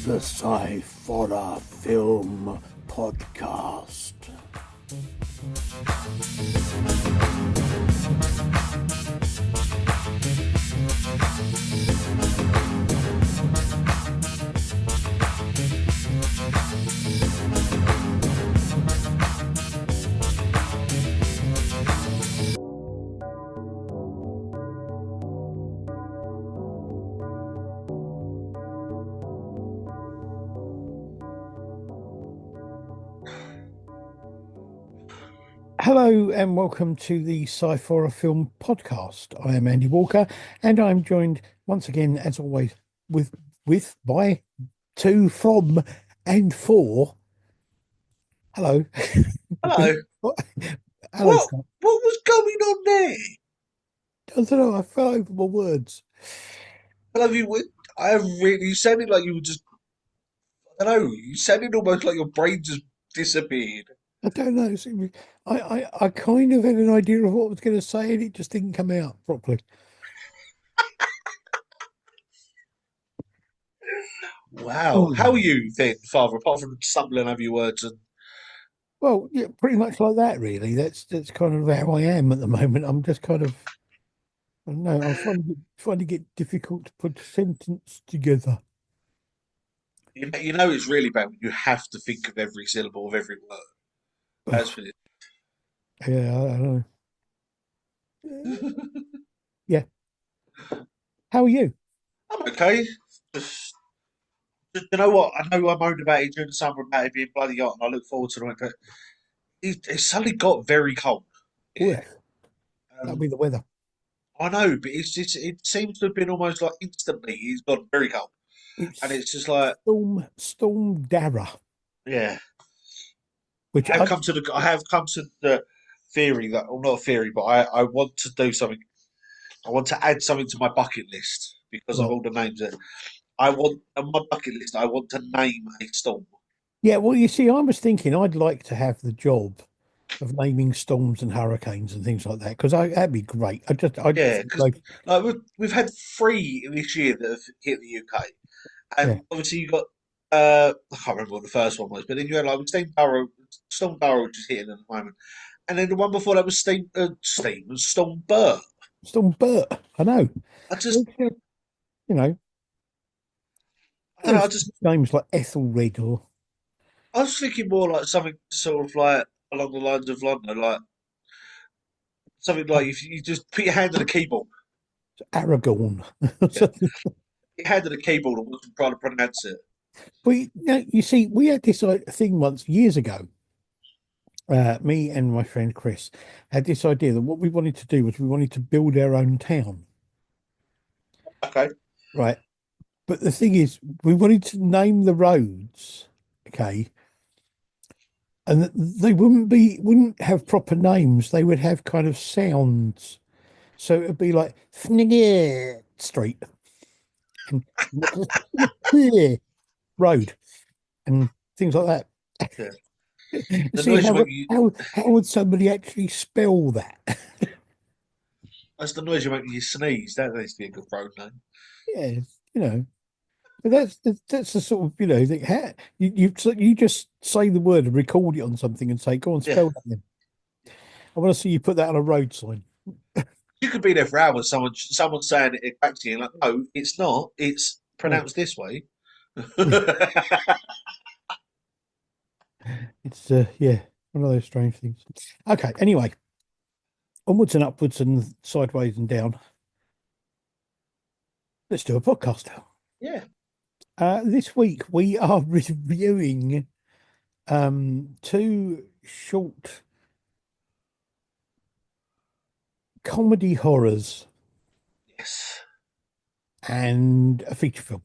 The Sciforror Film Podcast. Hello and welcome to the Sciforror Film Podcast. I am Andy Walker, and I'm joined once again, as always, by two from and for. Hello. Hello. Hello, What Scott. was going on there? I don't know, I fell over my words. Well, you sounded like you were just, I don't know, you sounded almost like your brain just disappeared. I don't know. I kind of had an idea of what I was going to say, and it just didn't come out properly. Wow. Oh. How are you then, Father, apart from stumbling over your words? And Well, yeah, pretty much like that, really. That's kind of how I am at the moment. I'm just kind of, I don't know, I'm finding it difficult to put a sentence together. you know it's really bad when you have to think of every syllable of every word. That's Oh, for it. yeah, I don't know. Yeah. How are you? I'm okay. Just, you know what? I know I moaned about it during the summer about it being bloody hot, and I look forward to it, but it suddenly got very cold. Oh, yeah, that'll Um, be the weather. I know, but it seems to have been almost like instantly it's got very cold, and It's it's just like, Storm Dara, yeah. which I have come to the theory that, well, not a theory, but I want to do something. I want to add something to my bucket list because of right. all the names that I want on my bucket list. I want to name a storm. Yeah, well, you see, I was thinking I'd like to have the job of naming storms and hurricanes and things like that because that'd be great. I just Yeah, think because like, like we've had three this year that have hit the UK, yeah, and obviously you got I can't remember what the first one was, but then you had like Storm Barrow, which is hitting at the moment, and then the one before that was Storm Bert. Storm Bert. I know. I just Well, you know, I don't know. names like Ethelred or I was thinking more like something sort of like along the lines of London, like something like if you just put your hand on the keyboard, Aragorn. yeah, your hand on the keyboard and wasn't trying to pronounce it. You see, we had this thing once years ago. Me and my friend Chris had this idea that what we wanted to do was we wanted to build our own town, Okay, right? But the thing is, we wanted to name the roads, okay, and they wouldn't have proper names. They would have kind of sounds. So it'd be like Fnigger Street and Road and things like that. yeah. The See noise you how make me how would somebody actually spell that? that's the noise you make when you sneeze. That needs to be a good road name. Yeah, you know. But that's the sort of thing. You just say the word and record it on something and say, "Go on, Yeah, spell that then." I want to see you put that on a road sign. you could be there for hours. Someone saying it back to you, like, no, it's not. It's Yeah, pronounced this way. yeah. It's yeah, one of those strange things. Okay, anyway, onwards and upwards and sideways and down. Let's do a podcast. Yeah. This week we are reviewing two short comedy horrors Yes. and a feature film.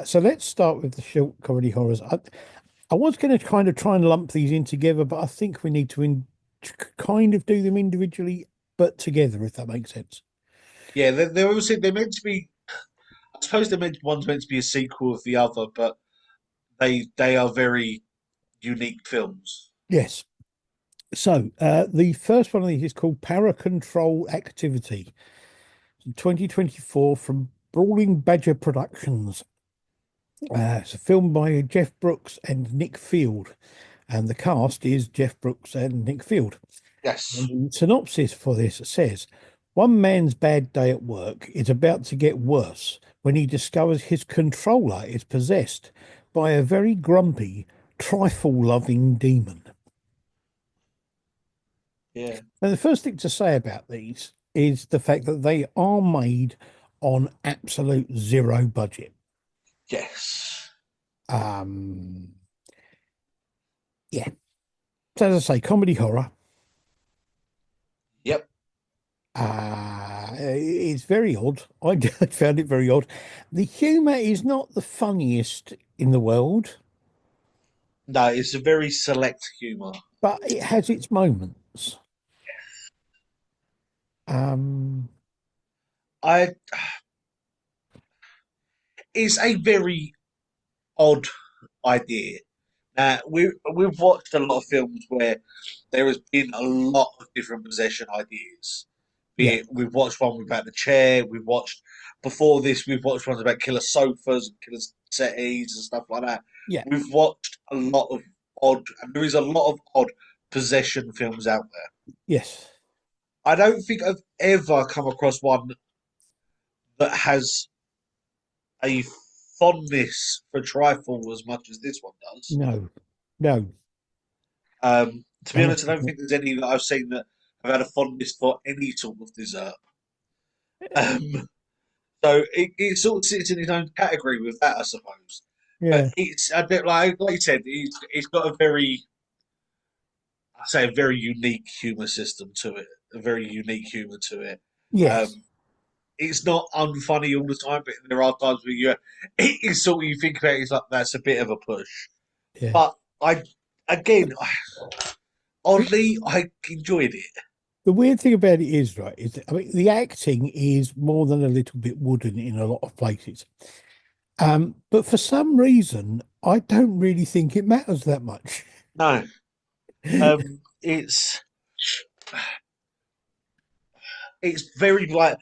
So let's start with the short comedy horrors. I was going to kind of try and lump these in together, but I think we need to kind of do them individually, but together, if that makes sense. Yeah, they're obviously they're meant to be. I suppose one's meant to be a sequel of the other, but they are very unique films. Yes. So the first one of these is called Paracontrol Activity, 2024 from Brawling Badger Productions. It's a film by Jeff Brooks and Nick Field, and the cast is Jeff Brooks and Nick Field. Yes. And the synopsis for this says, one man's bad day at work is about to get worse when he discovers his controller is possessed by a very grumpy, trifle-loving demon. Yeah. And the first thing to say about these is the fact that they are made on absolute zero budget. Yes. Um, yeah. So as I say, comedy horror. Yep. It's very odd. I found it very odd. The humour is not the funniest in the world, No, it's a very select humour. but it has its moments. Um, I. It's a very odd idea. We've watched a lot of films where there has been a lot of different possession ideas. Be yeah, it we've watched one about the chair, we've watched before this, we've watched ones about killer sofas and killer settees and stuff like that. yeah, We've watched a lot of odd, and there is a lot of odd possession films out there. yes, I don't think I've ever come across one that has a fondness for Trifle as much as this one does. no, no. To be Uh, honest, I don't think there's any that I've seen that have had a fondness for any sort of dessert. Um, so it sort of sits in its own category with that, I suppose. But yeah, it's a bit like you said, it's got a very, I say, a very unique humour system to it, a very unique humour to it. yes, Um, it's not unfunny all the time, but there are times where it is sort of you think about it, it's like that's a bit of a push. yeah. But again, oddly, I enjoyed it. The weird thing about it is, right, is that, I mean, the acting is more than a little bit wooden in a lot of places. But for some reason, I don't really think it matters that much. No, it's very like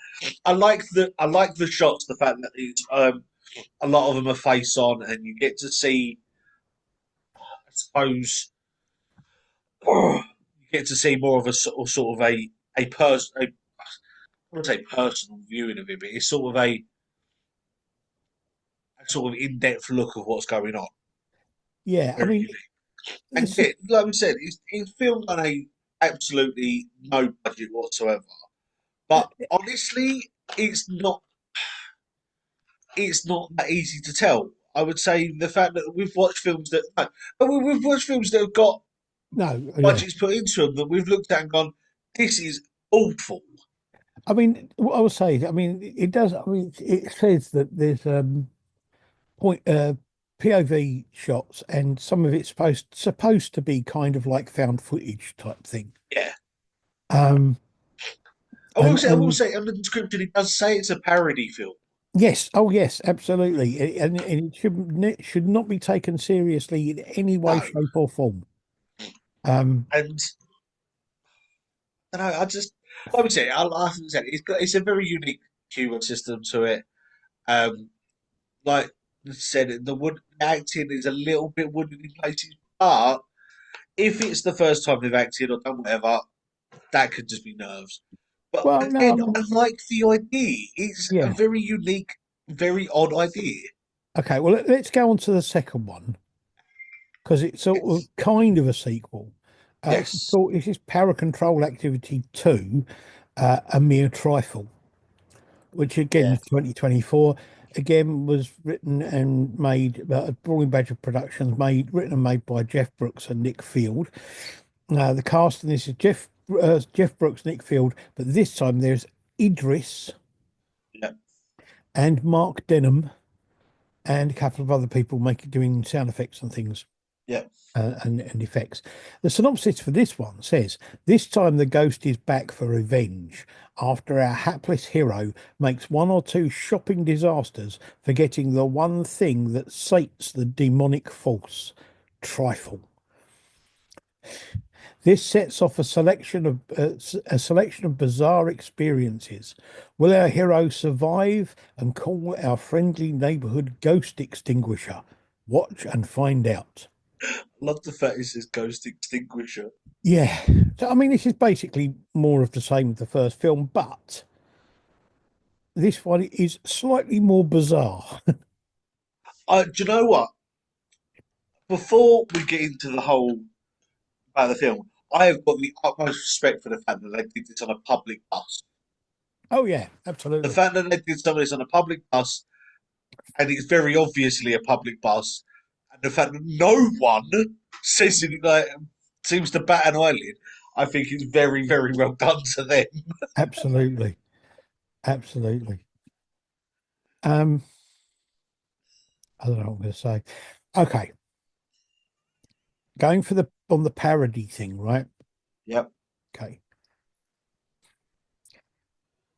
I like the shots. The fact that it's a lot of them are face on, and you get to see, I suppose, you get to see more of a sort of a person. I wouldn't say personal viewing of it, but it's sort of a sort of in depth look of what's going on. Yeah, I Very mean, unique. And this, yeah, like we said, it's filmed on a absolutely no budget whatsoever. But honestly, it's not that easy to tell. I would say the fact that we've watched films that, no, but we've watched films that have got no, yeah. budgets put into them that we've looked at and gone, this is awful. I mean, what I would say, I mean, it does. I mean, it says that there's point POV shots, and some of it's supposed to be kind of like found footage type thing. Yeah. Um, and I will and say, on the description, it does say it's a parody film. yes, oh yes, absolutely, and it should not be taken seriously in any way, No. shape, or form. Um, And I don't know, I just, like we said, I said, it's a very unique humour system to it. Um, like I said, the acting is a little bit wooden in places, but if it's the first time they've acted or done whatever, that could just be nerves. But well, no, I again, I mean, like the idea. It's a yeah. very unique, very odd idea. Okay, well, let's go on to the second one because it's sort of Yes. kind of a sequel. Yes. This is Paracontrol Activity 2, a mere trifle, which again Yeah. was 2024. Again, was written and made, Brawling Badger Productions, written and made by Jeff Brooks and Nick Field. The cast in this is Jeff Brooks, Nick Field, but this time there's Idris Yeah. and Mark Denham and a couple of other people doing sound effects and things. Yeah. And effects. The synopsis for this one says, this time the ghost is back for revenge after our hapless hero makes one or two shopping disasters, forgetting the one thing that sates the demonic force, trifle. This sets off a selection of bizarre experiences. Will our hero survive and call our friendly neighborhood ghost extinguisher? Watch and find out. Love the fact it says Ghost Extinguisher. Yeah. So, I mean, this is basically more of the same as the first film, but this one is slightly more bizarre. Do you know what? Before we get into the whole about the film, I have got the utmost respect for the fact that they did this on a public bus. Oh, yeah, The absolutely. fact that they did some of this on a public bus, and it's very obviously a public bus, and the fact that no one says it like seems to bat an eyelid, I think is very, very well done to them. Absolutely. Absolutely. Um, I don't know what I'm going to say. Okay. Going for the on the parody thing, right? Yep. Okay.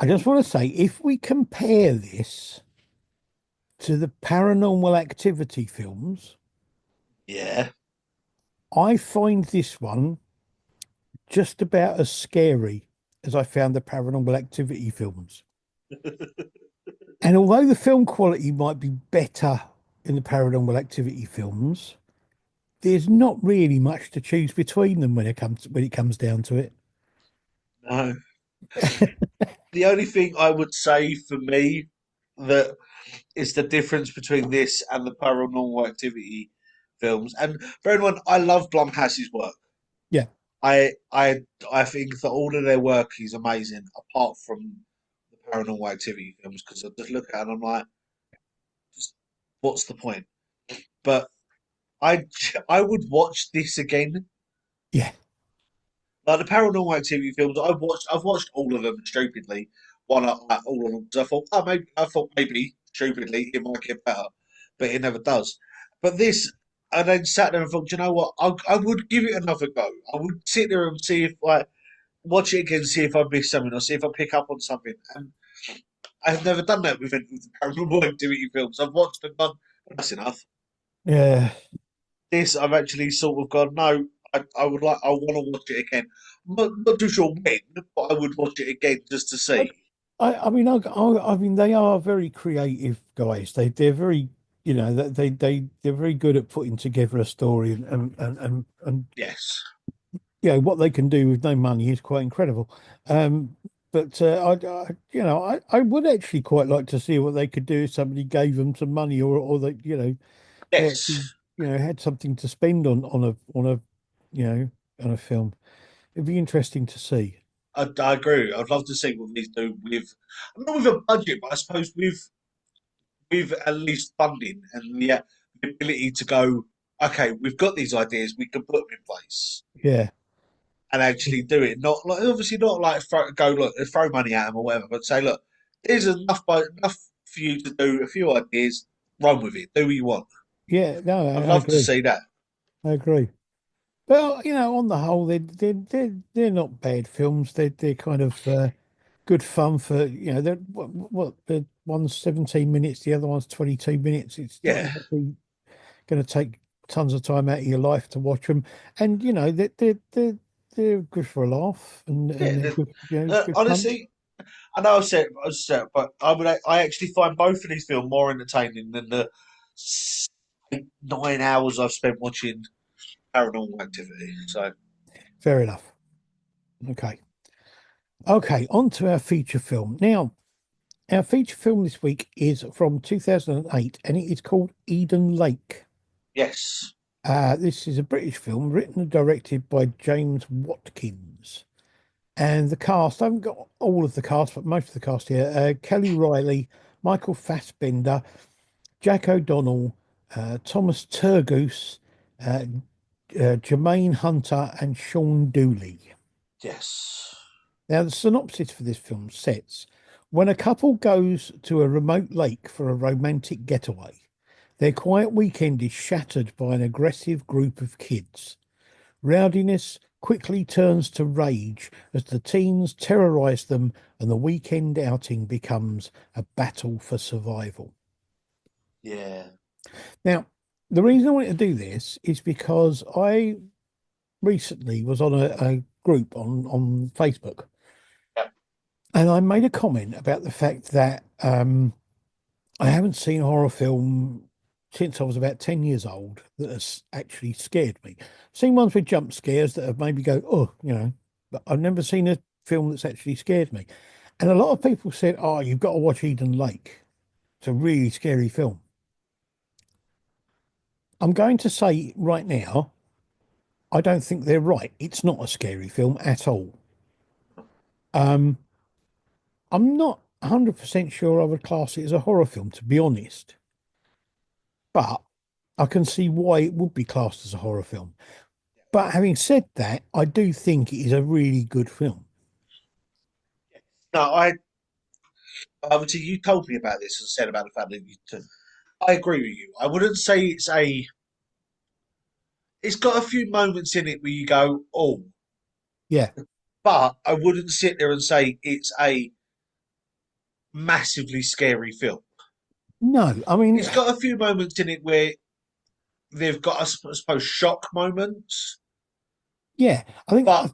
I just want to say if we compare this to the paranormal activity films, Yeah. I find this one just about as scary as I found the paranormal activity films. And although the film quality might be better in the paranormal activity films, there's not really much to choose between them when it comes down to it. No. The only thing I would say for me that is the difference between this and the paranormal activity films. And bear in mind, I love Blumhouse's work. Yeah, I I I think that all of their work is amazing, apart from the paranormal activity films, because I just look at it and I'm like, just what's the point? But I would watch this again. yeah, Like the paranormal activity films, I've watched all of them stupidly. All of them. 'Cause I thought maybe stupidly it might get better, but it never does. But this, I then sat there and thought, "Do you know what? I would give it another go. I would sit there and see if like watch it again, see if I miss something or see if I pick up on something. And I've never done that with any of the paranormal activity films. I've watched and gone, that's enough. yeah. This I've actually sort of gone, no, I want to watch it again. Not too sure when, but I would watch it again just to I, see. I mean, they are very creative guys. They're very, they're very good at putting together a story and Yes. what they can do with no money is quite incredible. But I would actually quite like to see what they could do if somebody gave them some money or they Yes. actually, had something to spend on a, you know, on a film. It'd be interesting to see. I agree. I'd love to see what these do with, not with a budget, but I suppose with at least funding and the ability to go, okay, we've got these ideas, we can put them in place. Yeah, And actually do it. Not like obviously not like throw money at them or whatever, but say look, there's enough for you to do a few ideas. Run with it. Do what you want. yeah. No, I'd I love to agree. see that. I agree. Well, on the whole, they're not bad films. They're kind of good fun for they're the one's 17 minutes, the other one's 22 minutes. It's not Yeah, exactly going to take tons of time out of your life to watch them, and they're good for a laugh, and yeah. they're good, good fun. Honestly, I know I said, but I actually find both of these films more entertaining than the 9 hours I've spent watching Paranormal Activity. So Fair enough. Okay, okay. On to our feature film now. Our feature film this week is from 2008, and it is called Eden Lake. yes, This is a British film written and directed by James Watkins. And the cast, I haven't got all of the cast, but most of the cast here Kelly Riley, Michael Fassbender, Jack O'Donnell, Thomas Turgoose, uh, Jermaine Hunter, and Sean Dooley. yes, Now, the synopsis for this film sets when a couple goes to a remote lake for a romantic getaway, their quiet weekend is shattered by an aggressive group of kids. Rowdiness quickly turns to rage as the teens terrorize them and the weekend outing becomes a battle for survival. yeah, Now, the reason I wanted to do this is because I recently was on a group on Facebook, Yeah. and I made a comment about the fact that I haven't seen a horror film since I was about 10 years old that has actually scared me. I've seen ones with jump scares that have made me go, oh, but I've never seen a film that's actually scared me. And a lot of people said, oh, you've got to watch Eden Lake. It's a really scary film. I'm going to say right now, I don't think they're right. It's not a scary film at all. Um, I'm not 100% sure I would class it as a horror film, to be honest, but I can see why it would be classed as a horror film. But having said that, I do think it is a really good film. No, obviously you told me about this and said about the fact that I agree with you. I wouldn't say it's got a few moments in it where you go, oh, Yeah. but I wouldn't sit there and say it's a massively scary film. No, I mean, It's got a few moments in it where they've got, I suppose, shock moments, yeah, I think but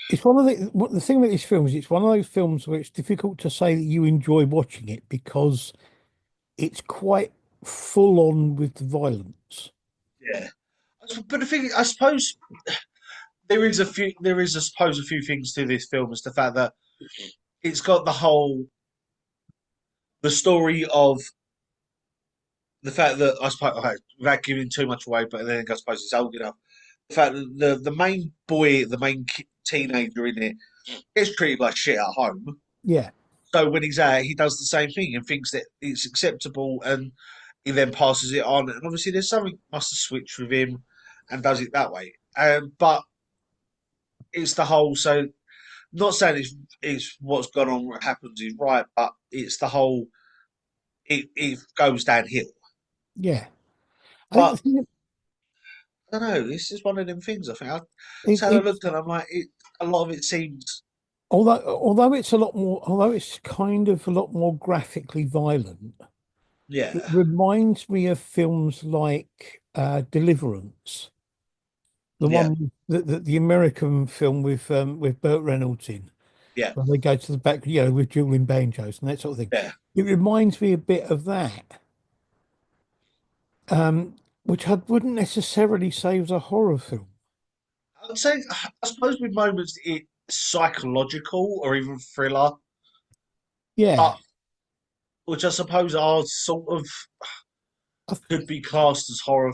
it's one of the thing with this film is it's one of those films where it's difficult to say that you enjoy watching it because it's quite full on with the violence. yeah. But the thing, I suppose, there is, I suppose, a few things to this film. Is the fact that it's got the story of the fact that I suppose, okay, without giving too much away, but then I suppose it's old enough. The fact that the main boy, the main teenager in it, gets treated like shit at home. Yeah, So when he's out, he does the same thing and thinks that it's acceptable, and he then passes it on. And obviously, there's something must have switched with him, and does it that way. But it's the whole. So not saying it's what's gone on, what happens is right, but it's the whole. It goes downhill. yeah. I think the But thing I don't know. This is one of them things. I think I it, so I it's looked and I'm like, a lot of it seems, although it's a lot more, although it's kind of a lot more graphically violent, yeah, it reminds me of films like Deliverance, the yeah, one the American film with Burt Reynolds in, yeah, when they go to the back, with dueling banjos and that sort of thing. yeah. It reminds me a bit of that, which I wouldn't necessarily say was a horror film. I'd say, I suppose, with moments it's psychological or even thriller, Yeah, but which I suppose are sort of I, could be classed as horror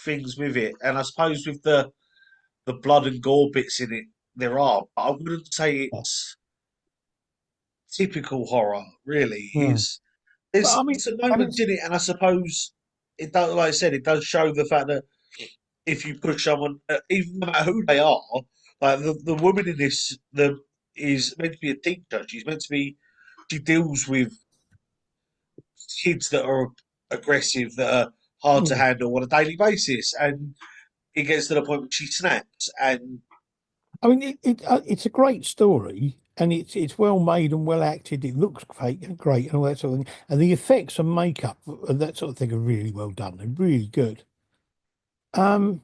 things with it. And I suppose with the blood and gore bits in it, there are, but I wouldn't say it's typical horror. Really, yeah. But there's I mean, some I mean, moments in it, and I suppose it does. Like I said, it does show the fact that if you push someone, even no matter who they are, like the woman in this, the is meant to be a teacher. She's meant to be. She deals with kids that are aggressive, that are hard to yeah. handle on a daily basis, and it gets to the point where she snaps. And I mean, it's a great story, and it's well made and well acted. It looks great and all that sort of thing. And the effects and makeup and that sort of thing are really well done. They're really good. Um,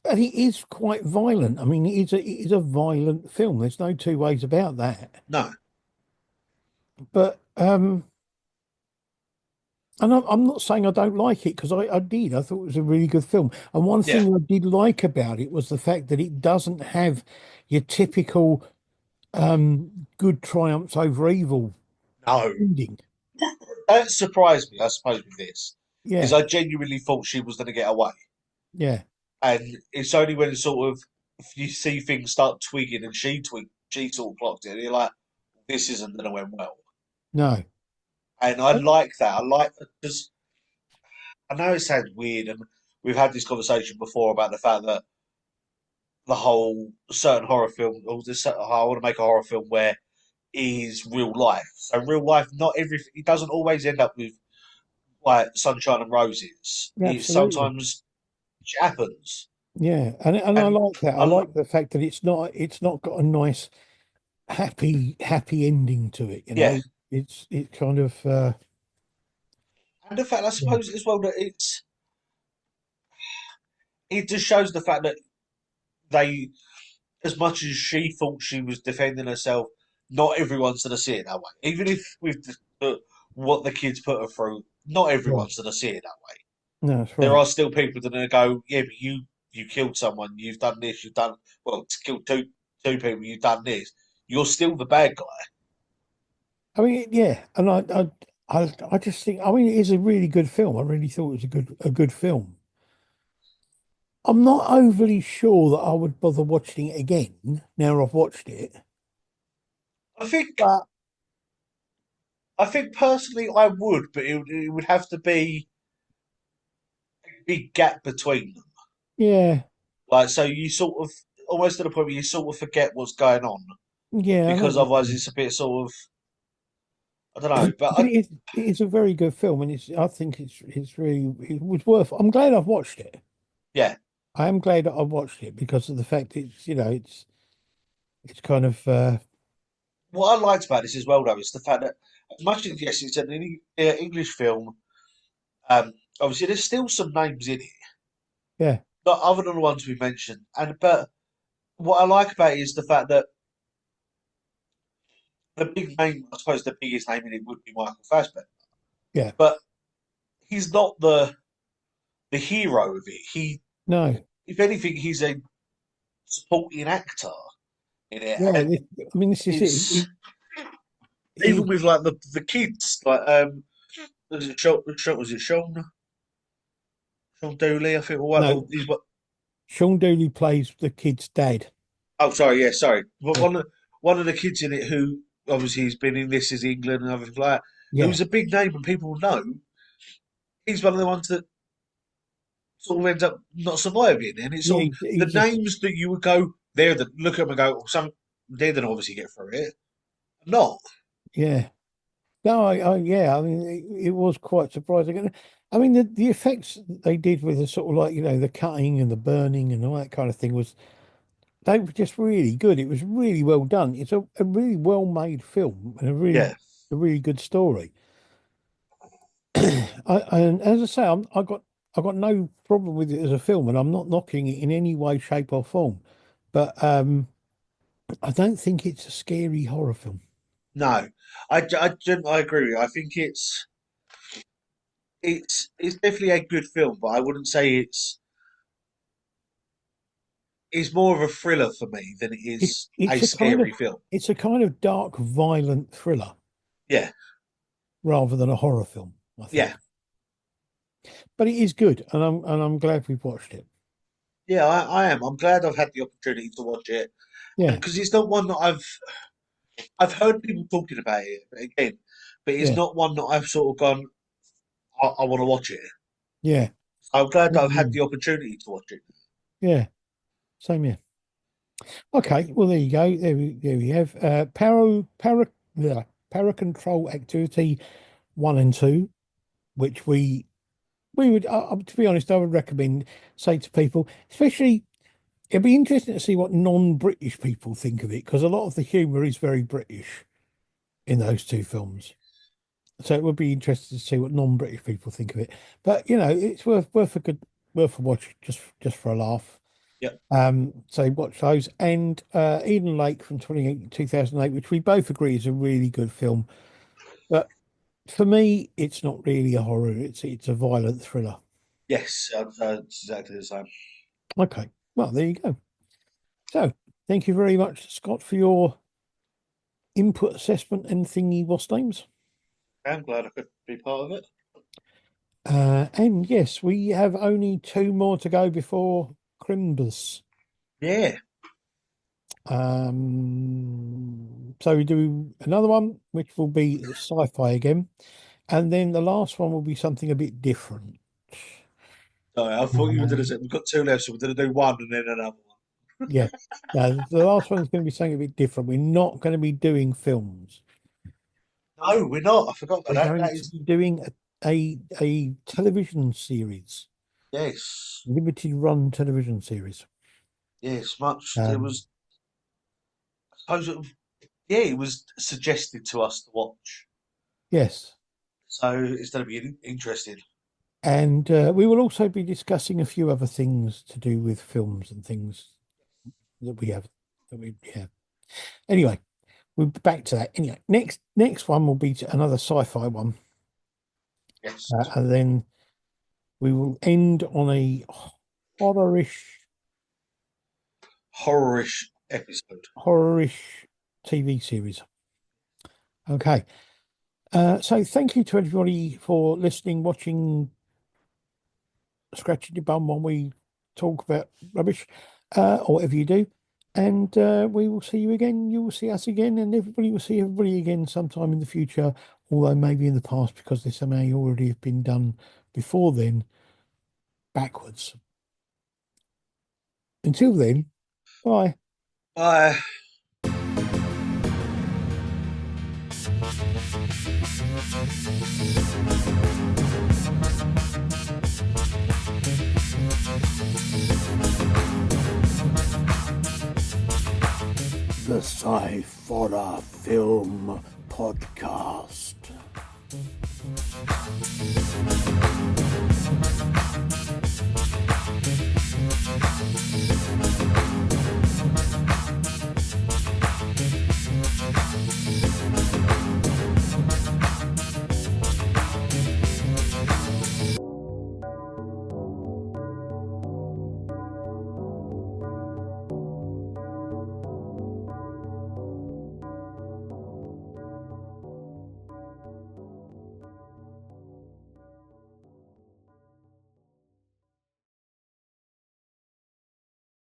and it is quite violent. I mean, it is a violent film. There's no two ways about that. no, But and I'm not saying I don't like it because I did. I thought it was a really good film. And one yeah, thing I did like about it was the fact that it doesn't have your typical good triumphs over evil no, ending. that surprised me. I suppose with this is Yeah, I genuinely thought she was going to get away, yeah, and it's only when sort of you see things start twigging and she sort of clocked it. And you're like, this isn't going to end well. no, And I Uh, like that. I like because I know it sounds weird, and we've had this conversation before about the fact that the whole certain horror film, or this, I want to make a horror film where is real life. So real life, not everything. It doesn't always end up with like sunshine and roses. yeah, It absolutely. sometimes happens, Yeah, and I and like that. I I, like the fact that it's not got a nice happy ending to it. yeah, It's kind of and the fact I yeah, suppose as well that it just shows the fact that they, as much as she thought she was defending herself, not everyone's going to see it that way. Even if we've put what the kids put her through, not Yeah. everyone's going to see it that way. No, that's There right. are still people that are going to go, yeah, but you killed someone, you've done this, you've done well, to kill two people, you've done this. You're still the bad guy. I mean, yeah, and I just think, I mean, it is a really good film. I really thought it was a good film. I'm not overly sure that I would bother watching it again now I've watched it, I think but I think personally I would, but it would have to be a big gap between them. yeah, Like so, you sort of almost to the point where you sort of forget what's going on yeah, I know because what you otherwise mean. it's a bit sort of I don't know. But But it is a very good film, and I think it's really it was worth. I'm glad I've watched it. yeah, I am glad that I've watched it because of the fact it's kind of what I liked about this as well though is the fact that as much as yes, it's an English film. Um, Obviously there's still some names in it, yeah, not other than the ones we mentioned. And but what I like about it is the fact that the big name, I suppose, the biggest name in it would be Michael Fassbender, yeah, but he's not the hero of it. He, no, if anything, he's a supporting actor in it, yeah. and I mean, this is it. it's even He with like the kids, like was it Sean Dooley? I think or what? no, Or he's what? Sean Dooley plays the kid's dad. Oh, sorry, yeah, sorry. But Yeah, one of the kids in it who obviously has been in This Is England and everything like that, yeah, who's a big name and people know. He's one of the ones that sort of ends up not surviving, and it's yeah. sort of He the just names that you would go there that look at them and go, oh, some they didn't obviously get through it. Not, yeah. No, yeah. I mean, it was quite surprising. And I mean, the effects they did with the sort of like the cutting and the burning and all that kind of thing was they were just really good. It was really well done. It's a really well made film and yeah, a really good story. And as I say, I got no problem with it as a film, and I'm not knocking it in any way, shape, or form. But I don't think it's a scary horror film. no, I agree with you. I think it's definitely a good film, but I wouldn't say it's more of a thriller for me than it It, is a it's a kind of scary film. it's a kind of dark, violent thriller Yeah, rather than a horror film, I yeah, think. But it is good, and I'm glad we've watched it. yeah. I am. I'm glad I've had the opportunity to watch it, and Yeah, because it's not one that I've heard people talking about it again, but it's yeah, not one that I've sort of gone. I want to watch it. yeah, So I'm glad that I've had mm, the opportunity to watch it. yeah. Same here. Okay, well there you go. There we have Paracontrol Activity 1 and 2, which we would to be honest, I would recommend say to people, especially it'd be interesting to see what non-British people think of it because a lot of the humour is very British in those two films. So it would be interesting to see what non-British people think of it. But it's worth a watch just for a laugh. Yep. So watch those and Eden Lake from 2008, which we both agree is a really good film. But for me, it's not really a horror. It's a violent thriller. Yes, it's exactly the same. Okay, well there you go. So thank you very much, Scott, for your input assessment and thingy was names. I'm glad I could be part of it. And yes, we have only two more to go before Crimbus. Yeah. So we do another one, which will be sci-fi again, and then the last one will be something a bit different. Sorry, I thought you were going to Um, say we've got two left, so we're going to do one and then another one. yeah, now the last one is going to be something a bit different. We're not going to be doing films. No, we're not. I forgot about We're that. going That to is be doing a television series, yes, limited run television series. yes. Much. It Um, was. I suppose. Yeah, it was suggested to us to watch, yes, so it's going to be interesting. And we will also be discussing a few other things to do with films and things that we have that we have. Anyway, we'll be back to that. Anyway, next one will be another sci-fi one, Yes. and then we will end on a horrorish Horrorish episode. horrorish TV series. Okay. So thank you to everybody for listening, watching, scratching your bum while we talk about rubbish, or whatever you do. And we will see you again. You will see us again, and everybody will see everybody again sometime in the future, although maybe in the past because this may already have been done before then, backwards. Until then, bye. Bye. The Sciforror Film Podcast.